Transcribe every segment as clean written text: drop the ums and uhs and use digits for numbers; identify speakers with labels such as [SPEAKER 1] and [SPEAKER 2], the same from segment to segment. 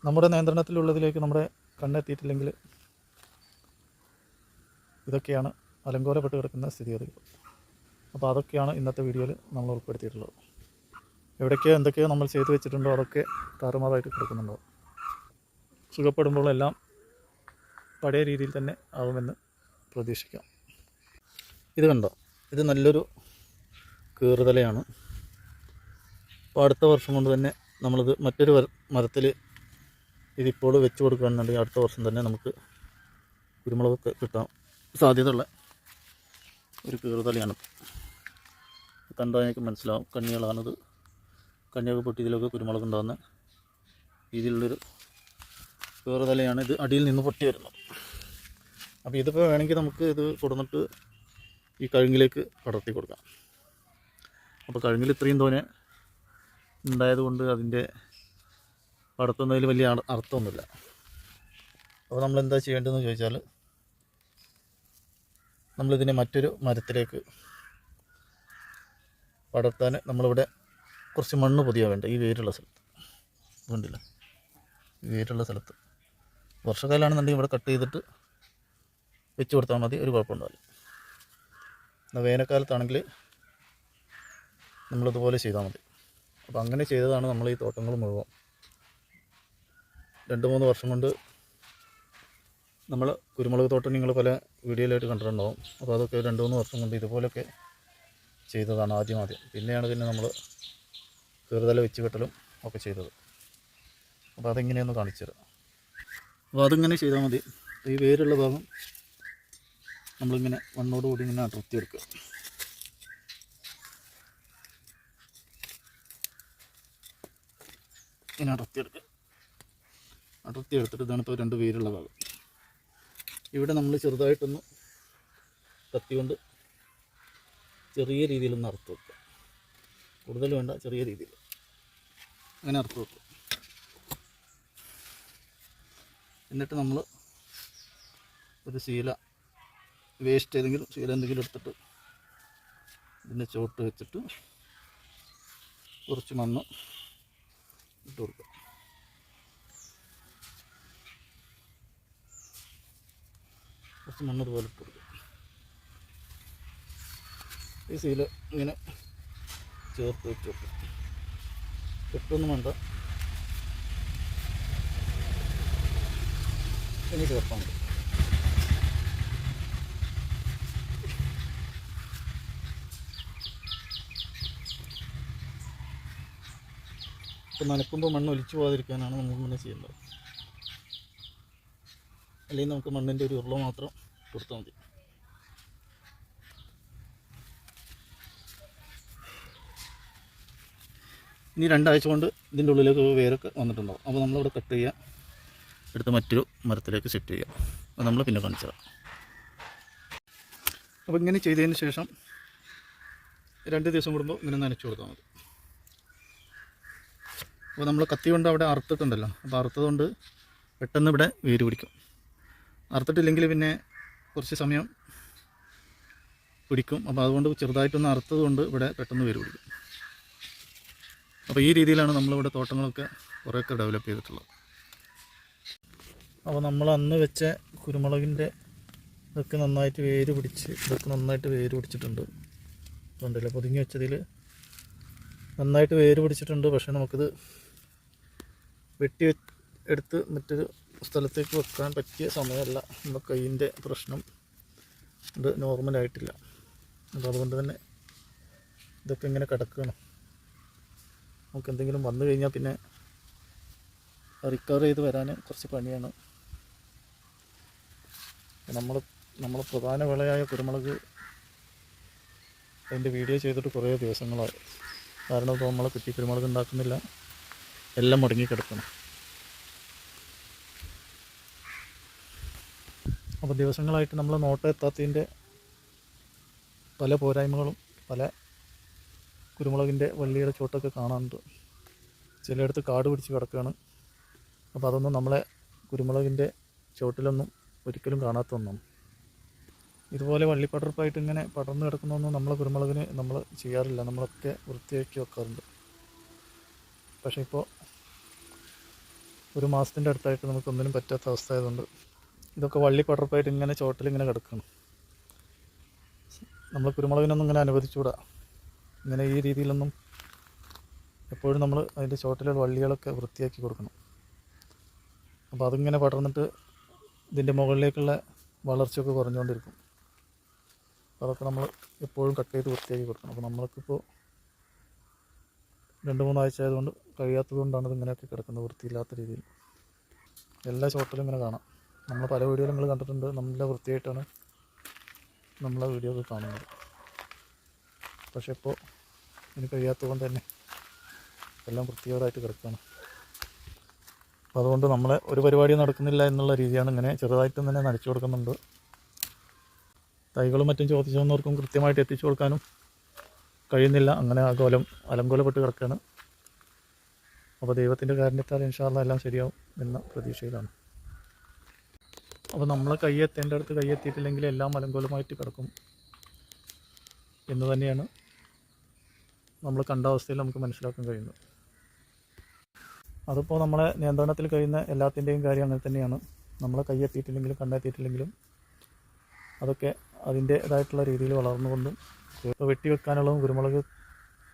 [SPEAKER 1] നമ്മുടെ നിയന്ത്രണത്തിലുള്ളതിലേക്ക് നമ്മുടെ കണ്ണെത്തിയിട്ടില്ലെങ്കിൽ ഇതൊക്കെയാണ് അലങ്കോലപ്പെട്ട് കിടക്കുന്ന സ്ഥിതിഗതികൾ. അപ്പോൾ അതൊക്കെയാണ് ഇന്നത്തെ വീഡിയോയിൽ നമ്മൾ ഉൾപ്പെടുത്തിയിട്ടുള്ളത്. എവിടേക്കോ എന്തൊക്കെയോ നമ്മൾ ചെയ്തു വെച്ചിട്ടുണ്ടോ അതൊക്കെ താറുമാറായിട്ട് കിടക്കുന്നുണ്ടോ. സുഖപ്പെടുമ്പോഴെല്ലാം പഴയ രീതിയിൽ തന്നെ ആവുമെന്ന് പ്രതീക്ഷിക്കാം. ഇത് കണ്ടോ, ഇത് നല്ലൊരു കീറുതലയാണ്. അപ്പോൾ അടുത്ത വർഷം കൊണ്ട് തന്നെ നമ്മളിത് മറ്റൊരു മരത്തിൽ ഇതിപ്പോൾ വെച്ച് കൊടുക്കുകയാണെന്നുണ്ടെങ്കിൽ അടുത്ത വർഷം തന്നെ നമുക്ക് കുരുമുളകൊക്കെ കിട്ടാൻ സാധ്യതയുള്ള ഒരു കീറുതലയാണ്. കണ്ടാൽ എനിക്ക് മനസ്സിലാവും കണ്ണികളാണിത്. കണ്ണിയൊക്കെ പൊട്ടി ഇതിലൊക്കെ കുരുമുളക് ഉണ്ടാകുന്ന രീതിയിലുള്ളൊരു കീറുതലയാണ്. ഇത് അടിയിൽ നിന്ന് പൊട്ടി വരുന്നത്. അപ്പോൾ ഇതിപ്പോൾ വേണമെങ്കിൽ നമുക്ക് ഇത് കൊടുന്നിട്ട് ഈ കഴുങ്ങിലേക്ക് പടർത്തി കൊടുക്കാം. അപ്പോൾ കഴുങ്ങിൽ ഇത്രയും തോനെ ഉണ്ടായതുകൊണ്ട് അതിൻ്റെ പടർത്തുന്നതിൽ വലിയ അർത്ഥമൊന്നുമില്ല. അപ്പോൾ നമ്മളെന്താ ചെയ്യേണ്ടതെന്ന് ചോദിച്ചാൽ, നമ്മളിതിനെ മറ്റൊരു മരത്തിലേക്ക് പടർത്താൻ നമ്മളിവിടെ കുറച്ച് മണ്ണ് പൊതിയാൻ വേണ്ട. ഈ വേരുള്ള സ്ഥലത്ത് കണ്ടില്ല, ഈ വേരുള്ള സ്ഥലത്ത് വർഷക്കാലമാണെന്നുണ്ടെങ്കിൽ ഇവിടെ കട്ട് ചെയ്തിട്ട് വെച്ച് കൊടുത്താൽ മതി, ഒരു കുഴപ്പമുണ്ടാവില്ല. എന്നാൽ വേനൽക്കാലത്താണെങ്കിൽ നമ്മളിതുപോലെ ചെയ്താൽ മതി. അപ്പോൾ അങ്ങനെ ചെയ്തതാണ് നമ്മൾ ഈ തോട്ടങ്ങൾ മുഴുവൻ. 2-3 വർഷം കൊണ്ട് നമ്മൾ കുരുമുളക് തോട്ടം നിങ്ങൾ പല വീഡിയോയിലായിട്ട് കണ്ടിട്ടുണ്ടാവും. അപ്പോൾ അതൊക്കെ 2-3 വർഷം കൊണ്ട് ഇതുപോലൊക്കെ ചെയ്തതാണ് ആദ്യം. പിന്നെയാണ് പിന്നെ നമ്മൾ കീറുതല വെച്ച് കെട്ടലും ഒക്കെ ചെയ്തത്. അപ്പോൾ അതെങ്ങനെയൊന്ന് കാണിച്ചു തരാം. അപ്പോൾ അതിങ്ങനെ ചെയ്താൽ മതി. ഈ വേരുള്ള ഭാഗം നമ്മളിങ്ങനെ മണ്ണോടുകൂടി ഇങ്ങനെ അടർത്തിയെടുക്കുക. ഇങ്ങനെ അടർത്തിയെടുത്തിട്ട് ഇതാണ് ഇപ്പോൾ 2 വേരുള്ള ഭാഗം. ഇവിടെ നമ്മൾ ചെറുതായിട്ടൊന്ന് കത്തി കൊണ്ട് ചെറിയ രീതിയിലൊന്ന് അറുത്ത് വെക്കുക. കൂടുതൽ വേണ്ട, ചെറിയ രീതിയിൽ അങ്ങനെ അറുത്ത് വെക്കുക. എന്നിട്ട് നമ്മൾ ഒരു ശീല, വേസ്റ്റ് ഏതെങ്കിലും ശീല എന്തെങ്കിലും എടുത്തിട്ട് ഇതിൻ്റെ ചോട്ട് വെച്ചിട്ട് കുറച്ച് മണ്ണ് ഇട്ട് കൊടുക്കുക. കുറച്ച് മണ്ണ് ഇതുപോലെ ഇട്ട് കൊടുക്കുക. ഈ ശീല ഇങ്ങനെ ചേർത്ത് വെച്ച് കൊടുക്കുക. കെട്ടൊന്നും വേണ്ട, ഇനി ചേർത്താൽ മതി. ഇപ്പം നനക്കുമ്പോൾ മണ്ണ് ഒലിച്ചു പോകാതിരിക്കാനാണ് നമ്മൾ ഇങ്ങനെ ചെയ്യുന്നത്. അല്ലെങ്കിൽ നമുക്ക് മണ്ണിൻ്റെ ഒരു ഉരുള മാത്രം കൊടുത്താൽ മതി. ഇനി 2 ആഴ്ച കൊണ്ട് ഇതിൻ്റെ ഉള്ളിലേക്ക് വേരൊക്കെ വന്നിട്ടുണ്ടാവും. അപ്പോൾ നമ്മളിവിടെ കട്ട് ചെയ്യുക, എടുത്ത് മറ്റൊരു മരത്തിലേക്ക് സെറ്റ് ചെയ്യുക. അത് നമ്മൾ പിന്നെ കാണിച്ചു തരാം. അപ്പോൾ ഇങ്ങനെ ചെയ്തതിന് ശേഷം 2 ദിവസം കൂടുമ്പോൾ ഇങ്ങനെ നനച്ചു കൊടുത്താൽ മതി. അപ്പോൾ നമ്മൾ കത്തി കൊണ്ട് അവിടെ അറുത്തിട്ടുണ്ടല്ലോ, അപ്പോൾ അറുത്തതുകൊണ്ട് പെട്ടെന്ന് ഇവിടെ വേര് പിടിക്കും. അറുത്തിട്ടില്ലെങ്കിൽ പിന്നെ കുറച്ച് സമയം പിടിക്കും. അപ്പോൾ അതുകൊണ്ട് ചെറുതായിട്ടൊന്ന് അറുത്തത് കൊണ്ട് ഇവിടെ പെട്ടെന്ന് വേര് പിടിക്കും. അപ്പോൾ ഈ രീതിയിലാണ് നമ്മളിവിടെ തോട്ടങ്ങളൊക്കെ കുറേയൊക്കെ ഡെവലപ്പ് ചെയ്തിട്ടുള്ളത്. അപ്പോൾ നമ്മൾ അന്ന് വെച്ച കുരുമുളകിൻ്റെ ഇതൊക്കെ നന്നായിട്ട് വേര് പിടിച്ചിട്ടുണ്ട്. കണ്ടില്ല, പൊതിഞ്ഞ് വെച്ചതിൽ നന്നായിട്ട് വേര് പിടിച്ചിട്ടുണ്ട്. പക്ഷേ നമുക്കിത് വെട്ടി എടുത്ത് മറ്റൊരു സ്ഥലത്തേക്ക് വെക്കാൻ പറ്റിയ സമയമല്ല. നമ്മുടെ കയ്യിൻ്റെ പ്രശ്നം ഇത് നോർമലായിട്ടില്ല. അപ്പോൾ അതുകൊണ്ട് തന്നെ ഇതൊക്കെ ഇങ്ങനെ കിടക്കുകയാണ്. നമുക്ക് എന്തെങ്കിലും വന്നു കഴിഞ്ഞാൽ പിന്നെ റിക്കവർ ചെയ്ത് വരാൻ കുറച്ച് പണിയാണ്. നമ്മൾ പ്രധാന വിളയായ കുരുമുളക് അതിൻ്റെ വീഡിയോ ചെയ്തിട്ട് കുറേ ദിവസങ്ങളായി. കാരണം ഇപ്പോൾ നമ്മൾ കുറ്റി കുരുമുളക് ഉണ്ടാക്കുന്നില്ല, എല്ലാം മുടങ്ങിക്കിടക്കണം. അപ്പോൾ ദിവസങ്ങളായിട്ട് നമ്മൾ നോട്ടം എത്താത്തതിൻ്റെ പല പോരായ്മകളും പല കുരുമുളകിൻ്റെ വള്ളിയുടെ ചോട്ടൊക്കെ കാണാനുണ്ട്. ചിലയിടത്ത് കാട് പിടിച്ച് കിടക്കുകയാണ്. അപ്പോൾ അതൊന്നും നമ്മളെ കുരുമുളകിൻ്റെ ചോട്ടിലൊന്നും ഒരിക്കലും കാണാത്ത ഒന്നാണ്. ഇതുപോലെ വള്ളിപ്പടർപ്പായിട്ട് ഇങ്ങനെ പടർന്നു കിടക്കുന്നതൊന്നും നമ്മളെ കുരുമുളകിന് നമ്മൾ ചെയ്യാറില്ല. നമ്മളൊക്കെ വൃത്തിയാക്കി വെക്കാറുണ്ട്. പക്ഷേ ഇപ്പോൾ ഒരു മാസത്തിൻ്റെ അടുത്തായിട്ട് നമുക്കൊന്നിനും പറ്റാത്ത അവസ്ഥ ആയതുകൊണ്ട് ഇതൊക്കെ വള്ളി പടർപ്പായിട്ട് ഇങ്ങനെ ചോട്ടിലിങ്ങനെ കിടക്കണം. നമ്മൾ കുരുമുളകിനൊന്നും ഇങ്ങനെ അനുവദിച്ചുകൂടാ. ഇങ്ങനെ ഈ രീതിയിലൊന്നും എപ്പോഴും നമ്മൾ അതിൻ്റെ ചോട്ടിലുള്ള വള്ളികളൊക്കെ വൃത്തിയാക്കി കൊടുക്കണം. അപ്പോൾ അതിങ്ങനെ പടർന്നിട്ട് ഇതിൻ്റെ മുകളിലേക്കുള്ള വളർച്ചയൊക്കെ കുറഞ്ഞുകൊണ്ടിരിക്കും. അപ്പോൾ അതൊക്കെ നമ്മൾ എപ്പോഴും കട്ട് ചെയ്ത് വൃത്തിയാക്കി കൊടുക്കണം. അപ്പോൾ നമ്മൾക്കിപ്പോൾ 2-3 ആഴ്ച ആയതുകൊണ്ട് കഴിയാത്തത് കൊണ്ടാണ് ഇതിങ്ങനെയൊക്കെ കിടക്കുന്നത് വൃത്തിയില്ലാത്ത രീതിയിൽ. എല്ലാ ചോട്ടിലും ഇങ്ങനെ കാണാം. നമ്മൾ പല വീഡിയോയിലും നിങ്ങൾ കണ്ടിട്ടുണ്ട്. നല്ല വൃത്തിയായിട്ടാണ് നമ്മളെ വീഡിയോ ഒക്കെ കാണുന്നത്. പക്ഷെ ഇപ്പോൾ ഇതിന് കഴിയാത്തത് കൊണ്ട് തന്നെ എല്ലാം വൃത്തികേടായിട്ട് കിടക്കുകയാണ്. അപ്പോൾ അതുകൊണ്ട് നമ്മളെ ഒരു പരിപാടി നടക്കുന്നില്ല എന്നുള്ള രീതിയാണ് ഇങ്ങനെ ചെറുതായിട്ടും തന്നെ നനച്ചു കൊടുക്കുന്നുണ്ട്. തൈകളും മറ്റും ചോദിച്ചു വന്നവർക്കും കൃത്യമായിട്ട് എത്തിച്ചു കൊടുക്കാനും കഴിയുന്നില്ല. അങ്ങനെ അലങ്കോലപ്പെട്ട് കിടക്കുകയാണ്. അപ്പോൾ ദൈവത്തിൻ്റെ കാരണത്താൽ ഇൻഷാ അല്ലാഹ് എല്ലാം ശരിയാവും എന്ന പ്രതീക്ഷയിലാണ്. അപ്പോൾ നമ്മളെ കൈയെത്തേണ്ട അടുത്ത് കൈയെത്തിയിട്ടില്ലെങ്കിൽ എല്ലാം അലങ്കോലമായിട്ട് കിടക്കും എന്ന് തന്നെയാണ് നമ്മൾ കണ്ട അവസ്ഥയിൽ നമുക്ക് മനസ്സിലാക്കാൻ കഴിയുന്നത്. അതിപ്പോൾ നമ്മളെ നിയന്ത്രണത്തിൽ കഴിയുന്ന എല്ലാത്തിൻ്റെയും കാര്യം അങ്ങനെ തന്നെയാണ്. നമ്മളെ കൈയെത്തിയിട്ടില്ലെങ്കിലും കണ്ണെത്തിയിട്ടില്ലെങ്കിലും അതൊക്കെ അതിൻ്റേതായിട്ടുള്ള രീതിയിൽ വളർന്നുകൊണ്ടും ഇപ്പോൾ വെട്ടിവെക്കാനുള്ളതും കുരുമുളക്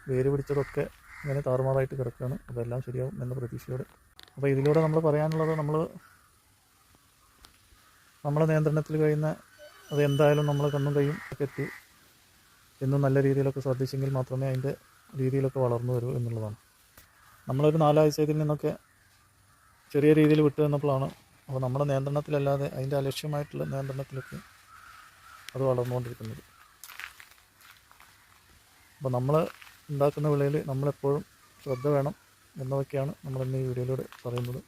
[SPEAKER 1] വേര് പിടിച്ചതൊക്കെ ഇങ്ങനെ താറുമാറായിട്ട് കിടക്കുകയാണ്. അപ്പോൾ എല്ലാം ശരിയാവും എന്ന പ്രതീക്ഷയോടെ. അപ്പോൾ ഇതിലൂടെ നമ്മൾ പറയാനുള്ളത് നമ്മളെ നിയന്ത്രണത്തിൽ കഴിയുന്ന അത് എന്തായാലും നമ്മൾ കണ്ണും കൈയും ഒക്കെ എത്തി എന്നും നല്ല രീതിയിലൊക്കെ ശ്രദ്ധിച്ചെങ്കിൽ മാത്രമേ അതിൻ്റെ രീതിയിലൊക്കെ വളർന്നു വരൂ എന്നുള്ളതാണ്. നമ്മളൊരു 4 ആഴ്ച ഇതിൽ നിന്നൊക്കെ ചെറിയ രീതിയിൽ വിട്ടു വന്നപ്പോഴാണ് അപ്പോൾ നമ്മുടെ നിയന്ത്രണത്തിലല്ലാതെ അതിൻ്റെ അലക്ഷ്യമായിട്ടുള്ള നിയന്ത്രണത്തിലൊക്കെ അത് വളർന്നുകൊണ്ടിരിക്കുന്നത്. അപ്പോൾ നമ്മൾ ഉണ്ടാക്കുന്ന വിളയിൽ നമ്മളെപ്പോഴും ശ്രദ്ധ വേണം എന്നതൊക്കെയാണ് നമ്മളിന്ന് ഈ വീഡിയോയിലൂടെ പറയുന്നത്.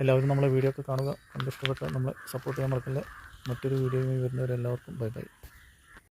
[SPEAKER 1] എല്ലാവരും നമ്മളെ വീഡിയോ ഒക്കെ കാണുക. കണ്ട് ഇഷ്ടപ്പെട്ട നമ്മളെ സപ്പോർട്ട് ചെയ്യാൻ മറക്കില്ല. മറ്റൊരു വീഡിയോയുമായി വരുന്നവരെല്ലാവർക്കും ബൈ ബൈ.